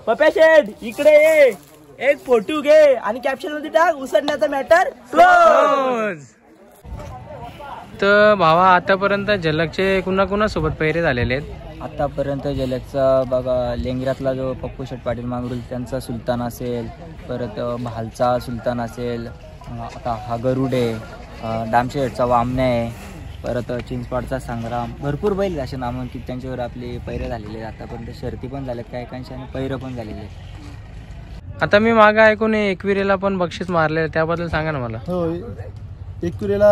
पप्या शेठ इकडे ये, एक फोटो घे आणि कॅप्शन मध्ये टाक उसडण्याचा मॅटर क्लोज. तर भावा आतापर्यंत झलकचे कुणा कुणा सोबत पैरे झालेले आहेत? आतापर्यंत झलकचा बघा लेंगऱ्यातला जो पप्पू शेठ पाटील मांगरुल त्यांचा सुलतान असेल, परत भालचा सुलतान असेल, आता हा गरुडे, दामशेठचा वामने आहे, परत चिंचपाडचा संग्राम, भरपूर बैल असे नामांकित त्यांच्यावर आपले पैरे झालेले आहेत. आतापर्यंत शर्ती पण झाल्यात काही काहींच्या आणि पैरं पण झालेले आहेत. आता मी मागं ऐकून एकविरेला पण बक्षीस मारले, त्याबद्दल सांगा ना मला. हो, एकविरेला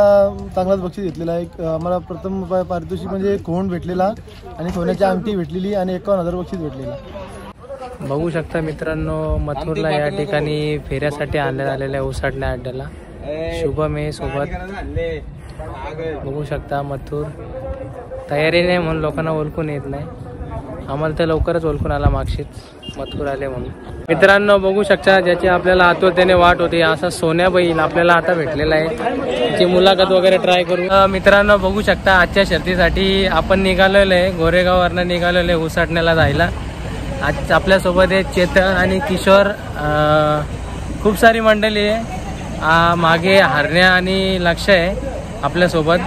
चांगलाच बक्षीस घेतलेला आहे. आम्हाला प्रथम पारितोषिक म्हणजे कोंड भेटलेला आणि सोन्याची अंगठी भेटलेली आणि 51,000 बक्षीस भेटलेला. बघू शकता मित्रांनो, मथुरला या ठिकाणी फेऱ्यासाठी आणण्यात आलेल्या उसाटण्या अड्ड्याला शुभम आहे सोबत. बघू शकता मथुर तयारी नाही म्हणून लोकांना ओळखून येत नाही, आम्हाला तर लवकरच ओळखून आला मागशीच मथुर आले म्हणून. मित्रांनो बघू शकता, ज्याची आपल्याला आतुरतेने वाट होती असा सोन्या बैल आपल्याला आता भेटलेला आहे. त्याची मुलाखत वगैरे ट्राय करू. मित्रांनो बघू शकता, आजच्या शर्तीसाठी आपण निघालेलो आहे, गोरेगाववरनं निघालेलो आहे उसाटण्याला जायला. आज आपल्यासोबत आहे चेतन आणि किशोर, खूप सारी मंडळी आहे. मागे हरण्या आणि लक्ष आहे आपल्यासोबत.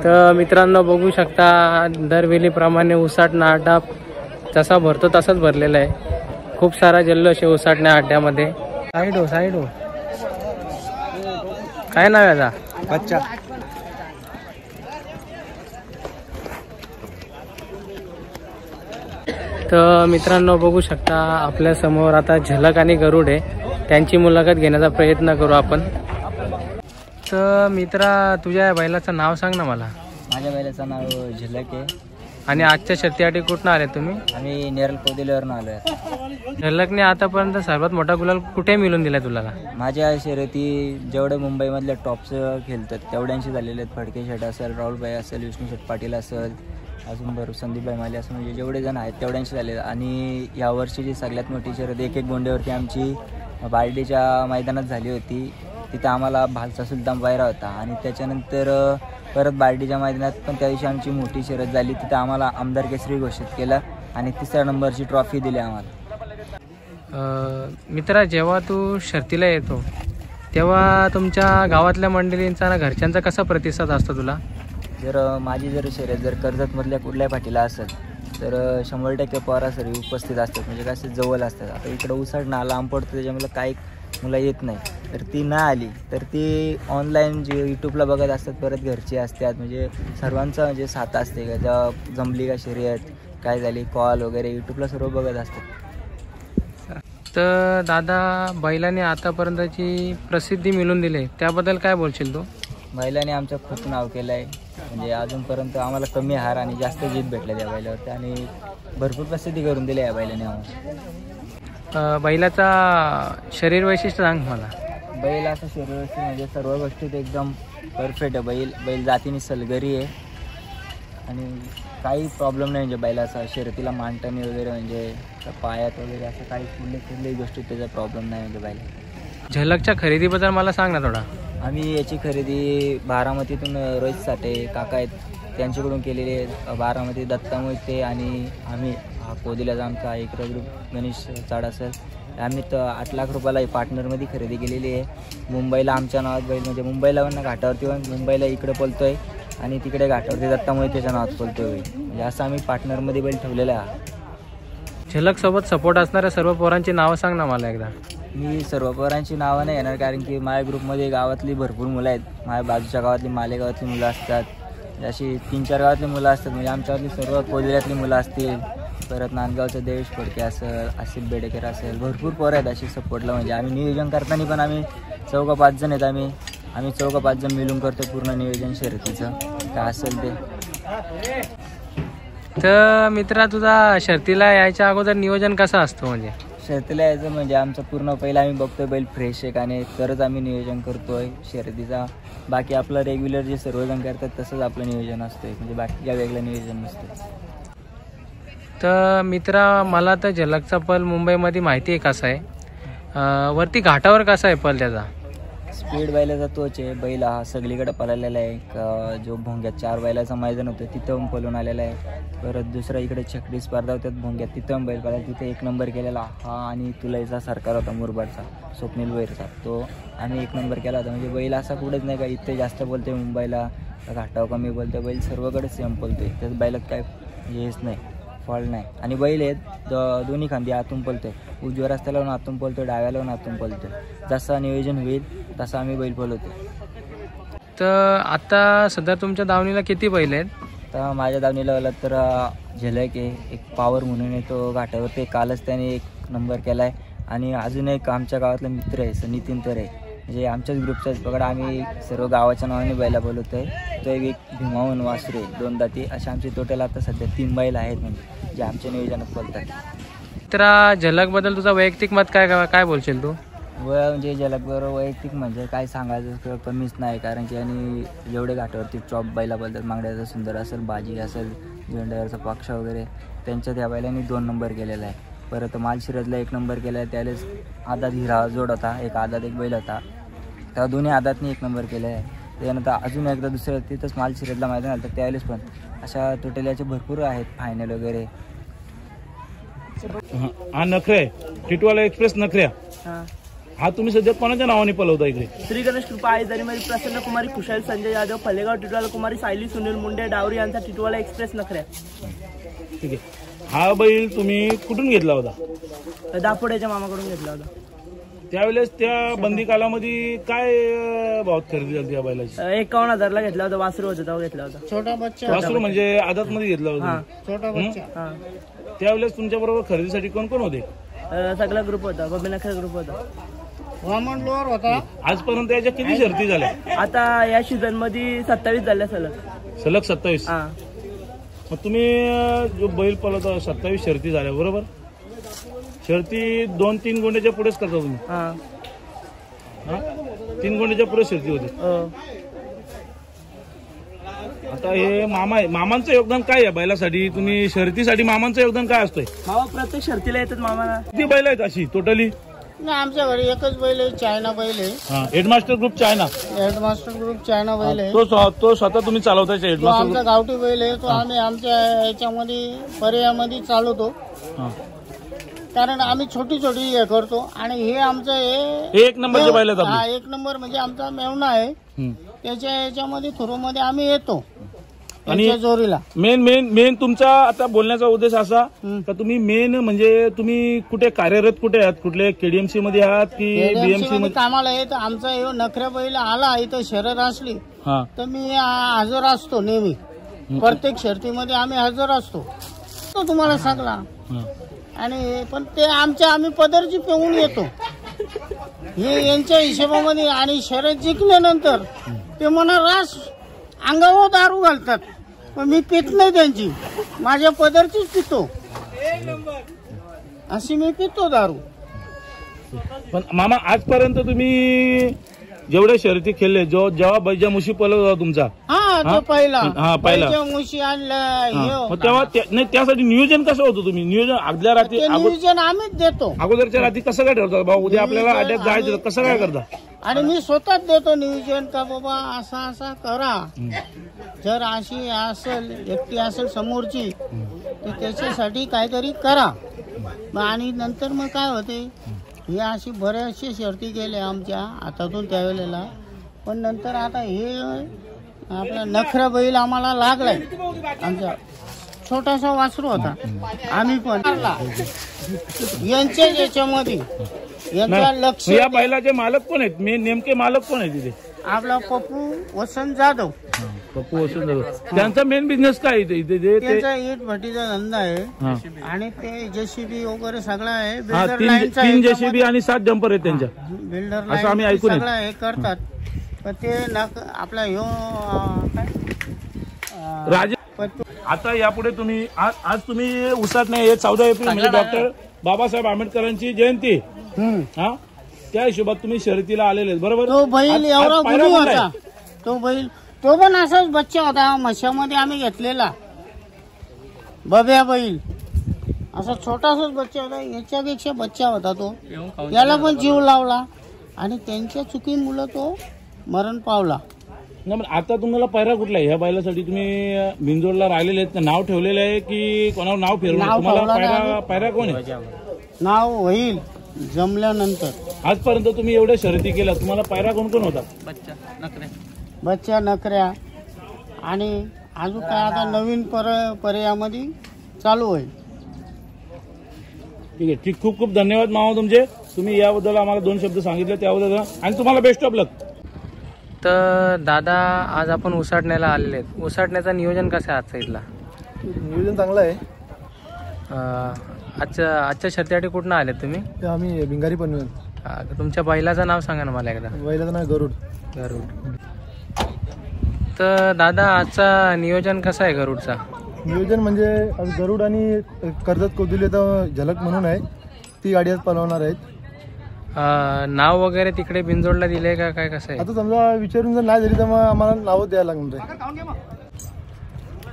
तर मित्रांनो बघू शकता, दरवेळीप्रमाणे उसाटणा अड्डा जसा भरतो तसाच भरलेला आहे. खूप सारा जल्लोष आहे उसाटण्या अड्ड्यामध्ये. साईड हो काय नाव याचा? बच्चा. तर मित्रांनो बघू शकता, आपल्या समोर आता झलक आणि गरुड आहे, त्यांची मुलाखत घेण्याचा प्रयत्न करू आपण. तर मित्रा, तुझ्या बैलाचं नाव सांग ना मला. माझ्या बैलाचं नाव झलक आहे. आणि आजच्या शर्तीसाठी कुठून आले तुम्ही? आम्ही नेरल कोदिल्यावरून आलो आहे. झलकने आतापर्यंत सर्वात मोठा गुलाल कुठे मिळून दिला तुला? माझ्या शर्यती जेवढे मुंबईमधल्या टॉपचं खेळतात तेवढ्यांशी झालेले आहेत. फडके शेठ असेल, राहुलभाई असेल, विष्णू शेठ पाटील असेल, अजून बरोबर संदीपभाई माले असं म्हणजे जेवढे जण आहेत तेवढ्यांशी झाले. आणि यावर्षीची सगळ्यात मोठी शर्यत एक गोंड्यावरती आमची बार्डीच्या मैदानात झाली होती. तिथं आम्हाला भालचा सुलतान पायरा होता आणि त्याच्यानंतर परत बार्डीच्या मैदानात पण त्या दिवशी आमची मोठी शर्यत झाली. तिथं आम्हाला आमदार केसरी घोषित केलं आणि 3ऱ्या नंबरची ट्रॉफी दिली आम्हाला. मित्रा, जेव्हा तू शर्तीला येतो तेव्हा तुमच्या गावातल्या मंडळींचा ना घरच्यांचा कसा प्रतिसाद असतो तुला? माझी शर्यत कर्जतमधल्या कुठल्या पाठीला असेल तर 100% पोरा सर उपस्थित असतात, म्हणजे कसे जवळ असतात. आता इकडं उसाटणं लांब पडतं त्याच्यामुळे काही मुलं येत नाही, तर ती ना आली तर ती ऑनलाईन जे यूट्यूबला बघत असतात, परत घरची असतात, म्हणजे सर्वांचा म्हणजे साथ असते का जेव्हा जमली का शर्यत काय झाली, कॉल वगैरे यूट्यूबला सर्व बघत असतात. तर दादा, बैलाने आतापर्यंतची प्रसिद्धी मिळवून दिली, त्याबद्दल काय बोलशील तू? बैलाने आमचं खूप नाव केलं आहे, म्हणजे अजूनपर्यंत आम्हाला कमी हार आणि जास्त जीत भेटल्या त्या बैलावरती आणि भरपूर प्रसिद्धी करून दिली आहे बैलाने आम्हाला. बैलाचा शरीर वैशिष्ट्य सांग मला. बैल असं शरीर वैशिष्ट्य म्हणजे सर्व गोष्टीत एकदम परफेक्ट आहे. बैल जातीने सलगरी आहे आणि काही प्रॉब्लेम नाही, म्हणजे बैलाचा शर्यतीला मांडताना वगैरे म्हणजे पायात वगैरे असं काही कुठल्याही गोष्टीत त्याचा प्रॉब्लेम नाही म्हणजे बैल. झलकच्या खरेदीबद्दल मला सांग ना थोडा. आम्ही याची खरेदी बारामतीतून रोहित साठे काका आहेत त्यांच्याकडून केलेली आहे. बारामती दत्ता मोहिते आणि आम्ही हा कोदिल्याचा आमचा एक ग्रुप गणेश चाड असेल, आम्ही तर 8 लाख रुपयाला पार्टनरमध्ये खरेदी केलेली आहे. मुंबईला आमच्या नावात बैल, म्हणजे मुंबईला पण घाटावरती पण मुंबईला इकडे पळतो आहे आणि तिकडे घाटावरती दत्ता मोहितेच्या नावात पळतो आहे. म्हणजे असं आम्ही पार्टनरमध्ये बैल ठेवलेला आहे. झलकसोबत सपोर्ट असणाऱ्या सर्व पोरांची नावं सांग ना मला एकदा. मी सर्व पोरांची नावं नाही येणार, कारण की माझ्या ग्रुपमध्ये गावातली भरपूर मुलं आहेत. माझ्या बाजूच्या गावातली मालेगावातली मुलं असतात, अशी 3-4 गावातली मुलं असतात, म्हणजे आमच्यावरली सर्व कोदिल्यातली मुलं असतील, परत नांदगावचं देवेश फडके असेल, आसिफ बेडेकर असेल, भरपूर पोरं आहेत अशी सपोर्टला. म्हणजे आम्ही नियोजन करताना पण आम्ही 4-5 जण आहेत. आम्ही 4-5 जण मिळून करतो पूर्ण नियोजन शर्यतीचं काय असेल ते. तर मित्रा, तुझा शर्तीला यायच्या अगोदर नियोजन कसं असतं? म्हणजे शर्यतीला यायचं म्हणजे आमचं पूर्ण पहिलं आम्ही बघतोय बैल फ्रेश आहे का नाही, तरच आम्ही नियोजन करतोय शर्यतीचा. बाकी आपलं रेग्युलर जे सर्वजण करतात तसंच आपलं नियोजन असतं, म्हणजे बाकी काय वेगळं नियोजन नसतं. तर मित्रा, मला तर झलकचा पल मुंबईमध्ये माहिती आहे कसा आहे, वरती घाटावर कसा आहे पल त्याचा? स्पीड बैलाचा तोच आहे. बैल हा सगळीकडे पळालेला आहे. जो भोंग्यात 4 बैलाचं मैदान होतं तिथं पळून आलेला आहे. परत दुसरा इकडे छकडी स्पर्धा होत्यात भोंग्यात, तिथं बैल पळाला, तिथे 1 नंबर केलेला हा. आणि तुलाईचा सरकार होता मुरबाडचा स्वप्नील बैरचा, तो आम्ही 1 नंबर केला होता. म्हणजे बैल असा कुठेच नाही का इथे जास्त बोलते मुंबईला घाटाव कमी बोलते, बैल सर्वकडे सेम बोलते. त्याच बैलात काय हेच नाही, फॉल्ट नाही. आणि बैल आहेत दोन्ही खांदी आतून पळते, उजव्या रस्त्याला लावून आतून पळतो, डाव्या लावून आतून पळतो. जसं नियोजन होईल तसं आम्ही बैल पळवतो. तर आता सध्या तुमच्या दावणीला किती बैल आहेत? तर माझ्या दावणीला आला तर झलक आहे, एक पॉवर म्हणून आहे, तो घाटावरती कालच त्याने 1 नंबर केला आहे. आणि अजून एक आमच्या गावातला मित्र आहे नितीन तर आहे, म्हणजे आमच्याच ग्रुपचाच बघा. आम्ही सर्व गावाच्या नावाने बैला बोलवतो आहे. तो एक भीमावून वासरू आहे, 2 दाती. अशा आमची टोटल आता सध्या 3 बैल आहेत म्हणजे जे आमच्या नियोजनात बोलतात. तर झलकबद्दल तुझा वैयक्तिक मत काय बोलशील तू? म्हणजे झलकबरोबर वैयक्तिक म्हणजे काय सांगायचं कमीच नाही, कारण की आणि जेवढे घाटावरती टॉप बैला बोलतात, मांगड्याचा सुंदर असेल, बाजी असेल, झेंड्यावरचा पक्ष वगैरे, त्यांच्या त्या बैलांनी 2 नंबर केलेला आहे. परत मालशिरजला 1 नंबर केला आहे. त्यावेळेस आदात हिरा जोड होता, एक आदात एक बैल होता, त्या दोन्ही आदातनी 1 नंबर केले आहे. त्यानंतर अजून एकदा दुसऱ्या तिथंच मालशिरजला मैदान आलं तर त्यावेळेस पण अशा टोटल्याचे भरपूर आहेत फायनल वगैरे. हा नखरे टिटवाला एक्सप्रेस नखऱ्या, हा तुम्ही सध्या कोणाच्या नावाने पळवता इकडे? श्री गणेश कृपा आईदारीमध्ये प्रसन्न कुमारी, खुशाल संजय यादव, फलेगाव टिटवाला कुमारी, सायली सुनील मुंडे, डावरी यांचा टिटवाला एक्सप्रेस नखऱ्या. ठीक आहे. हा बैल तुम्ही कुठून घेतला होता? दापोड्याच्या मामाकडून घेतला होता. त्यावेळेस त्या बंदी कालामध्ये काय भावात खरेदी झाली त्या बैलाची? 51,000ला घेतला होता. वासरू होता तेव्हा घेतला होता. छोटा बच्चा वासरू म्हणजे आदात मध्ये घेतला होता. छोटा बच्चा. त्यावेळेस तुमच्या बरोबर खरेदीसाठी कोण कोण होते? सगळा ग्रुप होता, बबी नखरे ग्रुप होता, वामन लोअर होता. आजपर्यंत याच्या किती शर्ती झाल्या? आता या सीझन मध्ये 27 झाल्या सलग. 27. मग तुम्ही जो बैल पळवता 27 शर्ती झाल्या बरोबर? शर्ती 2-3 गोंड्याच्या पुढेच करता तुम्ही? 3 गोंड्याच्या पुढे शर्ती होती. आता हे मामा आहे, मामांचं योगदान काय आहे बैलासाठी? तुम्ही शर्तीसाठी मामांचं योगदान काय असतंय? मामा प्रत्येक शर्तीला येतात मामाला. किती बैल आहेत अशी टोटली? आमच्या घरी एकच बैल आहे, चायना बैल आहे. Headmaster group China, headmaster group China बैल आहे. तो स्वतः तुम्ही चालवताय? तो हेडमास्टर आमचा गावठी बैल आहे, तो आम्ही आमच्या याच्यामध्ये पर्यायामध्ये चालवतो, कारण आम्ही छोटी हे करतो. आणि हे आमचं हे 1 नंबरचे बैल आहेत आपले. 1 नंबर म्हणजे आमचा मेवणा आहे, त्याच्या याच्यामध्ये थ्रूमध्ये आम्ही येतो आणि जोरीला. मेन तुमचा आता बोलण्याचा उद्देश असा का तुम्ही मेन म्हणजे तुम्ही कुठे कार्यरत कुठे आहात? कुठल्या केडीएमसी मध्ये आहात की बीएमसी मध्ये कामाला आहे? तर आमचा हे नखऱ्या बैल आला इथं शर्यत असली तर मी हजर असतो नेहमी. प्रत्येक शर्तीमध्ये आम्ही हजर असतो, तो तुम्हाला सांगला. आणि पण ते आम्ही पदरची पिऊन येतो हे यांच्या हिशोबामध्ये. आणि शर्यत जिंकल्यानंतर ते मला रास अंगावर दारू घालतात, पण मी पित नाही त्यांची, माझ्या पदरचीच पितो, अशी मी पितो दारू. पण मामा आजपर्यंत तुम्ही जेवढे शर्यती खेळले, जेव्हा बैजा मुशी पळत होता तुमचा, तो पहिला मुशी आणलं तेव्हा नाही, त्यासाठी नियोजन कसं होतं? तुम्ही नियोजन आदल्या रात्री नियोजन आम्हीच देतो. अगोदरच्या रात्री कसं काय ठरवता? भाऊ उद्या आपल्याला अड्यात जायचं, कसं काय करता? आणि मी स्वतःच देतो नियोजन का बाबा असा करा. जर अशी असेल एकटी असेल समोरची तर त्याच्यासाठी काहीतरी करा. आणि नंतर मग काय होते, हे अशी बऱ्याचशा शर्ती केल्या आमच्या हातातून त्यावेळेला. पण नंतर आता हे आपला नखरा बैल आम्हाला लागलाय. आमचा छोटासा वासरू होता, आम्ही पण यांच्या याच्यामध्ये यांचा लक्ष. या बैलाचे मालक कोण आहेत? नेमके मालक कोण आहेत तिथे? आपला पप्पू वसंत जाधव. पप्पू वसंत जाधव, त्यांचा मेन बिझनेस काय आहे? त्यांचा ईट भट्टीचा धंदा आहे आणि ते जेसीबी वगैरे सगळं आहे. 3 जेसीबी आणि 7 डंपर आहेत त्यांच्या, बिल्डर असं आम्ही ऐकून सगळं हे करतात. पण ते आपला ह्यो राजे. आता यापुढे तुम्ही आज तुम्ही उसात नाही, 14 एप्रिल म्हणजे डॉक्टर बाबासाहेब आंबेडकरांची जयंती, त्या हिशोबात तुम्ही शर्यतीला आलेले बरोबर? तो बैल एवढा गुणी होता, तो बैल तो पण असाच बच्चा होता, मशामध्ये आम्ही घेतलेला बब्या बैल. असा छोटासाच बच्चा होता, याच्यापेक्षा बच्चा होता तो. याला पण जीव लावला आणि त्यांच्या चुकीमुळं तो मरण पावला. नाही, पण आता तुम्हाला पायरा कुठला आहे ह्या बैलासाठी? तुम्ही बिंजोडला राहिलेले आहेत, नाव ठेवलेलं आहे की कोणावर नाव फिरवलं? नाव तुम्हाला ठेवलं पायरा नाही. पायरा कोण आहे? नाव होईल जमल्यानंतर. आजपर्यंत तुम्ही एवढ्या शर्यती केल्या, तुम्हाला पायरा कोण कोण होता? बच्चा नखऱ्या आणि अजून काय आता नवीन पर्यायामध्ये चालू होईल. ठीक आहे, ठीक. खूप खूप धन्यवाद मामा तुमचे. तुम्ही याबद्दल आम्हाला 2 शब्द सांगितले त्याबद्दल, आणि तुम्हाला बेस्ट ऑफ लक. तर दादा, आज आपण उसाटण्याला आलेले आहेत. उसाटण्याचं नियोजन कसं आहे आजचं इथला? नियोजन चांगलं आहे. आजच्या शर्यतीसाठी कुठनं आलेत तुम्ही? ते आम्ही भिंगारी पण. तुमच्या बैलाचं नाव सांगा ना मला एकदा. बैलाचं नाव गरुड. तर दादा, आजचा नियोजन कसं आहे गरुडचा? नियोजन म्हणजे आज गरुड आणि कर्जत कोथिवली तर झलक म्हणून आहे, ती गाडी आज पळवणार आहेत. नाव वगैरे तिकडे बिंजोडला दिले का काय, कसं आहे? आता समजा विचारून जर नाही दिली तर मग आम्हाला नावं द्यायला लागणार आहे.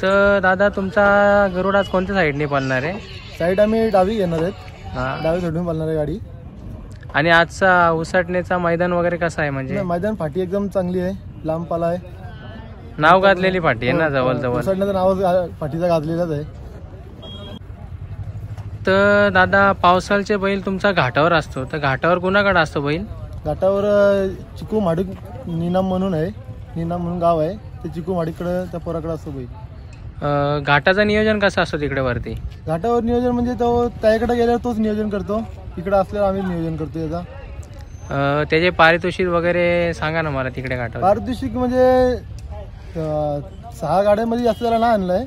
तर दादा, तुमचा गरुड आज कोणत्या साईडने पळणार आहे? साईड आम्ही डावी घेणार आहेत, डावी सोडून पळणार आहे गाडी. आणि आजचा उसाटण्याचा मैदान वगैरे कसं आहे? म्हणजे मैदान फाटी एकदम चांगली आहे, लांब पाला आहे, नाव गाजलेली फाटी आहे ना जवळ जवळ. उसाटण्याचं नाव फाटीचा गाजलेलाच आहे. तर दादा, पावसाळचे बैल तुमचा घाटावर असतो, तर घाटावर कुणाकडे असतो बैल? घाटावर चिकू माडिक निनाम म्हणून आहे, निनाम म्हणून गाव आहे, ते चिकू माडिककडे त्या पोराकडे असतो बैल. घाटाचं नियोजन कसं असतं तिकडे वरती? घाटावर नियोजन म्हणजे तो त्याकडे गेल्यावर तोच नियोजन करतो, इकडे असल्यावर आम्ही नियोजन करतो याचा. त्याचे पारितोषिक वगैरे सांगा ना मला तिकडे घाटावर. पारितोषिक म्हणजे 6 गाड्यांमध्ये जास्त त्याला नाही आणलंय.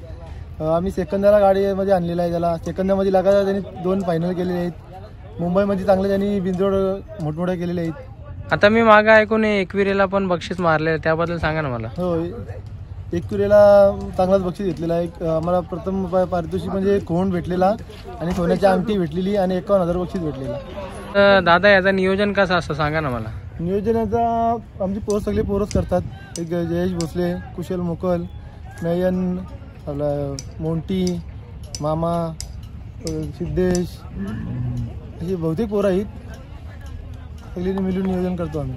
आम्ही सेकंदाला गाडीमध्ये आणलेला आहे त्याला. सेकंदामध्ये लगातार त्यांनी 2 फायनल केलेले आहेत. मुंबईमध्ये चांगले त्यांनी बिंजोड मोठमोठे केलेले आहेत. आता मी मागं ऐकून एकविरेला पण बक्षीस मारले, त्याबद्दल सांगा ना मला. हो, एकविरेला चांगलाच बक्षीस घेतलेला आहे. आम्हाला प्रथम पारितोषिक म्हणजे खोंड भेटलेला आणि सोन्याची अंगठी भेटलेली आणि 51,000 बक्षीस भेटलेला. तर दादा, याचं नियोजन कसं असतं सांगा ना मला. नियोजनाचा आमची पोरं सगळे पोरच करतात. एक जयेश भोसले, कुशल मोकल, नयन, आपला मोंटी, मामा, सिद्धेश, अशी बहुतेक पोरं आहेत. सगळी मिळून नियोजन करतो आम्ही.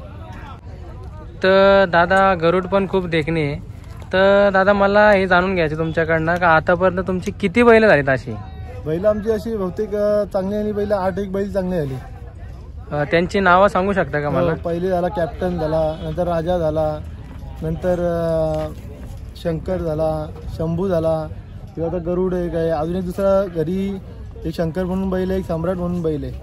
तर दादा, गरुड पण खूप देखणी आहे. तर दादा, मला हे जाणून घ्यायचं तुमच्याकडनं का आतापर्यंत तुमची किती बैल झालीत अशी? बैल आमची अशी बहुतेक चांगली आली. बैल 8 बैल चांगली आली. त्यांची नावं सांगू शकता का मला? पहिले झाला कॅप्टन झाला, नंतर राजा झाला, नंतर शंकर झाला, शंभू झाला, किंवा आता गरुड एक आहे. अजून एक दुसरा घरी एक शंकर म्हणून बैल आहे, एक सम्राट म्हणून बैल आहे.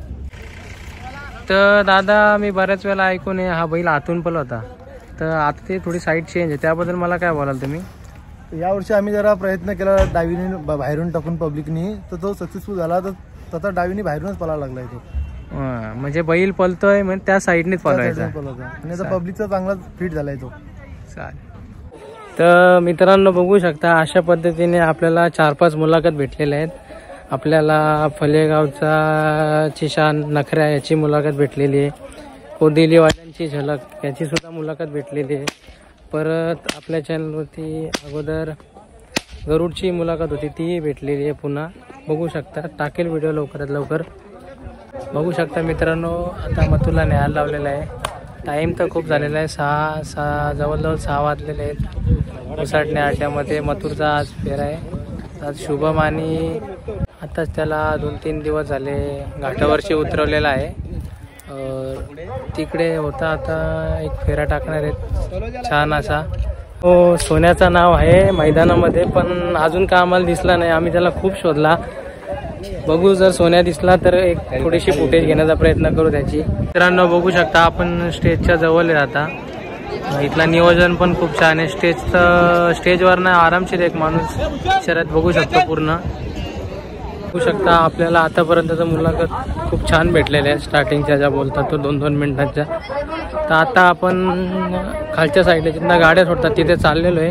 तर दादा, मी बऱ्याच वेळा ऐकून हा बैल आतून पण होता, तर आता ते थोडी साईड चेंज आहे, त्याबद्दल मला काय बोलाल तुम्ही? यावर्षी आम्ही जरा प्रयत्न केला डावीने बाहेरून टाकून पब्लिकनी, तर तो सक्सेसफुल झाला. तर आता डावीने बाहेरूनच पळायला लागलाय तो. म्हणजे बैल पळतोय म्हणजे त्या साईडनेच पळवायचा आणि आता पब्लिकचा चांगला फिट झालाय तो. चालेल. तर मित्रांनो, बघू शकता अशा पद्धतीने आपल्याला 4-5 मुलाखत भेटलेल्या आहेत. आपल्याला फलेगावचा चिशान नखऱ्या याची मुलाखत भेटलेली आहे, कोदिलीवाल्यांची झलक याची सुद्धा मुलाखत भेटलेली आहे. परत आपल्या चॅनलवरती अगोदर गरुडची मुलाखत होती, ती भेटलेली आहे. पुन्हा बघू शकता, टाकेल व्हिडिओ लवकरात लवकर. बघू शकता मित्रांनो, आता मथुरला न्यायला लावलेला आहे. टाईम तर खूप झालेला आहे, 6 जवळजवळ 6 वाजलेले आहेत. उसाटण्या अड्ड्यामध्ये मथुरचा आज फेरा आहे. आज शुभम आणि आताच त्याला 2-3 दिवस झाले घाटावरची उतरवलेला आहे. तिकडे होता, आता एक फेरा टाकणार आहेत छान असा. हो, सोन्याचं नाव आहे मैदानामध्ये, पण अजून का आम्हाला दिसला नाही. आम्ही त्याला खूप शोधला. बघू, जर सोन्या दिसला तर एक थोडीशी फुटेज घेण्याचा प्रयत्न करू त्याची. मित्रांनो, बघू शकता आपण स्टेजच्या जवळ आहे. आता इथला नियोजन पण खूप छान आहे. स्टेजवर ना आरामशीर एक माणूस शर्यत बघू शकतो पूर्ण. बघू शकता आपल्याला आतापर्यंतचं मुलाखत खूप छान भेटलेल्या आहे. स्टार्टिंगच्या ज्या बोलतात तो 2-2 मिनिटांच्या. तर आता आपण खालच्या साईडला जिथं गाड्या सोडतात तिथे चाललेलो आहे.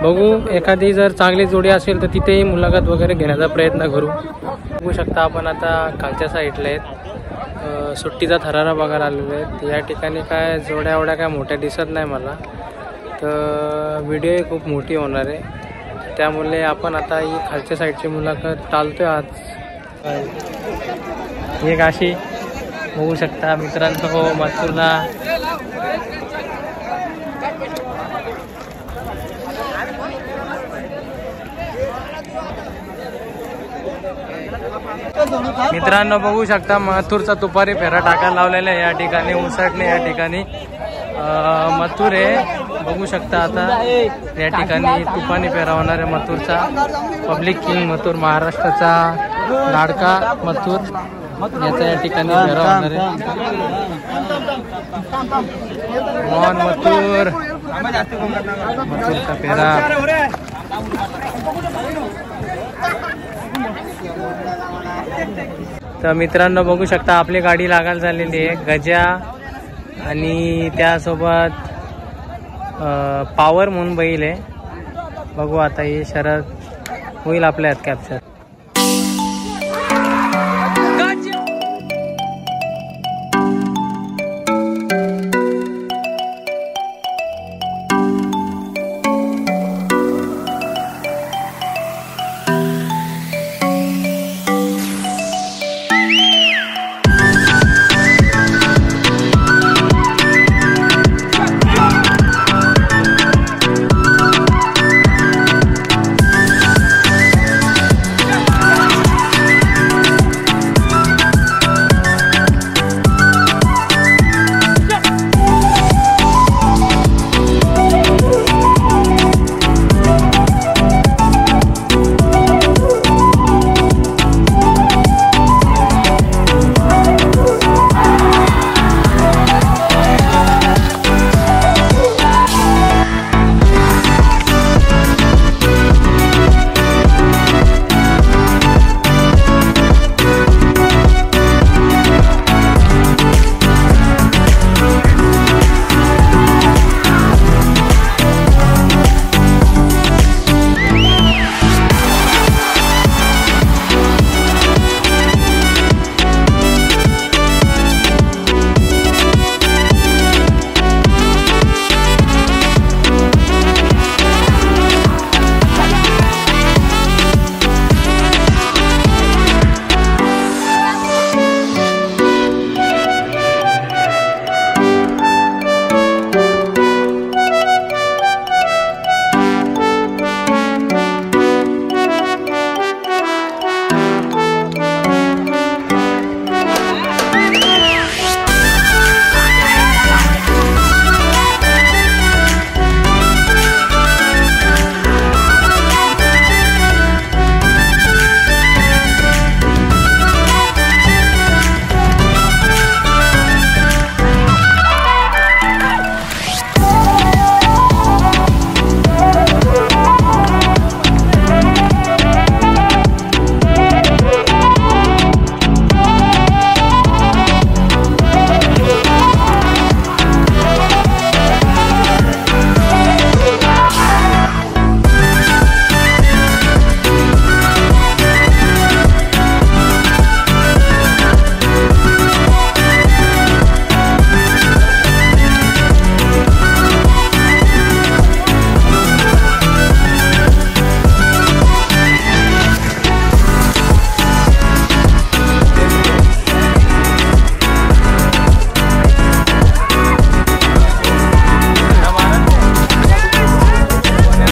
बघू, एखादी जर चांगली जोडी असेल तर तिथेही मुलाखत वगैरे घेण्याचा प्रयत्न करू. बघू शकता आपण आता खालच्या साईडला आहेत. सुट्टीचा थरारा बघायला आलेलो आहे. या ठिकाणी काय जोड्या एवढ्या काय मोठ्या दिसत नाही मला, तर व्हिडिओही खूप मोठी होणार आहे. त्यामुळे आपण आता ही खालच्या साईडची मुलाखत टाळतोय आज. एक अशी बघू शकता मित्रांनो मथुरला मित्रांनो बघू शकता मथुरचा तुपारी फेरा टाकायला लावलेला आहे या ठिकाणी उसटणे या ठिकाणी मथुर आहे बघू शकता आता या ठिकाणी तुपानी फेरा होणार आहे मथुरचा पब्लिक किंग मथुर महाराष्ट्राचा लाडका मथुर याचा या ठिकाणी फेरा होणार आहे मोहन मथुर मथुरचा फेरा तर मित्रांनो बघू शकता आपली गाडी लागायला झालेली आहे गजा आणि त्यासोबत पॉवर म्हणून बैल आहे बघू आता ही शरद होईल आपल्या हात कॅप्चर